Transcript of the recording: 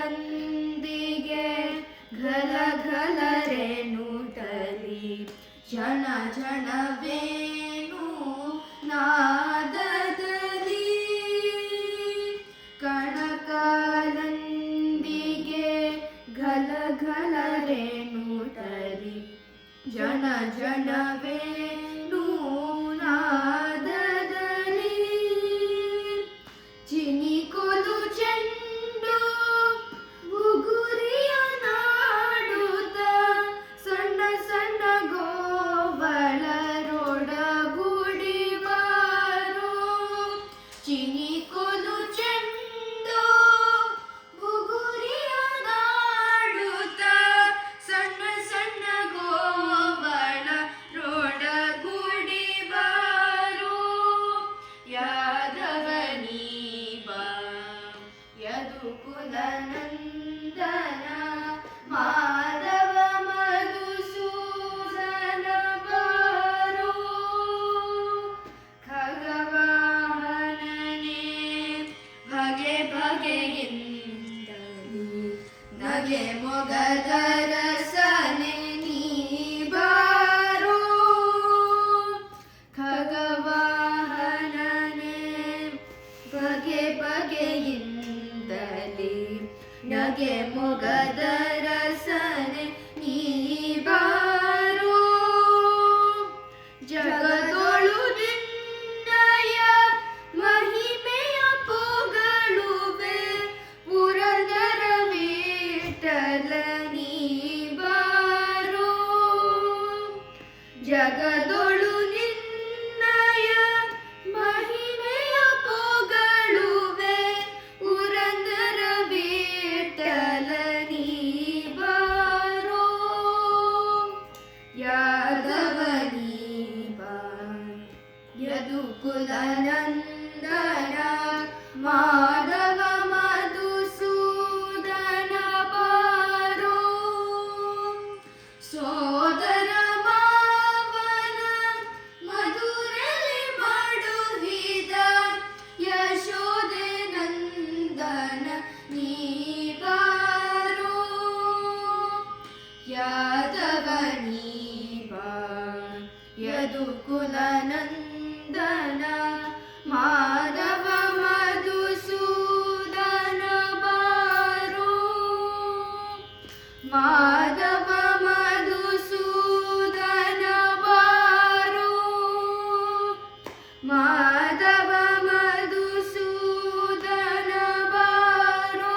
ಕನಕಾಲಂದಿಗೆ ಘಲ ಘಲ ರೇಣುಟಲಿ ಝಣ ಝಣವೇಣು ನಾದದಲ್ಲಿ ಕನಕಾಲಂದಿಗೆ ಘಲ ಘಲ ರೇಣುಟಲಿ ಝಣ ಝಣವೇಣು ನಾದದಲ್ಲಿ ಚಿನಿಕೊಲು ಚೆಂಡು ಬುಗುರಿಯ ನಾಡುತ್ತ ಸಣ್ಣ ಸಣ್ಣ ಗೋವಳರೊಡಗೂಡಿವಾರೋ ಚಿನಿಕೊಲು ಚೆಂಡು ಬುಗುರಿಯ ನಾಡುತ್ತ ಸಣ್ಣ ಸಣ್ಣ ಗೋವಳರೊಡಗೂಡಿವಾರೋ ಯಾದವನೀ ಯದುಕುಲ ನಂದನ ಮಾಧವ ಮಧುಸೂದನ ಬಾರೋ ಖಗವಾಹನನೇ ಭಗೆ ಭಗೆಯಿಂದಲಿ ನಗೆ ಮೊಗದ ರಸನೆ ನೀ ಬಾರೋ ಖಗವಾಹನನೇ ಬಗೆ ಬಗೆಯಿಂದಲಿ ನಗೆ ಮೊಗದ ರಸನೆ ನೀ ಬಾರೋ ಜಗದೊಳು ನಿನ್ನಯ ಮಹಿಮೆಯ ಪೊಗಳುವೆ ಪುರಂದರ ವಿಠಲ ನೀ ಬಾರೋ ಜಗದೊಳು ನಿನ್ನಯ ಮಹಿಮೆಯ ಪೊಗಳುವೆ ಪುರಂದರ ವಿಠಲ ನೀ ಬಾರೋ ಯಾದವನೀ ಬಾ ಯದುಕುಲ ನಂದನ ಮಾಧವ ಮಧುಸೂದನ ಬಾರೋ ಸೋದರ ಮಾವನ ಮಧುರಲಿ ಮಡುಹಿದ ಯಶೋದೆ ನಂದನ ನೀ ಬಾರೋ ಯಾದವನೀ ಬಾ ಯದುಕುಲ ನಂದನ ಮಾಧವ ಮಧುಸೂದನ ಬಾರೋ ಮಾಧವ ಮಧುಸೂದನ ಬಾರೋ ಮಾಧವ ಮಧುಸೂದನ ಬಾರೋ.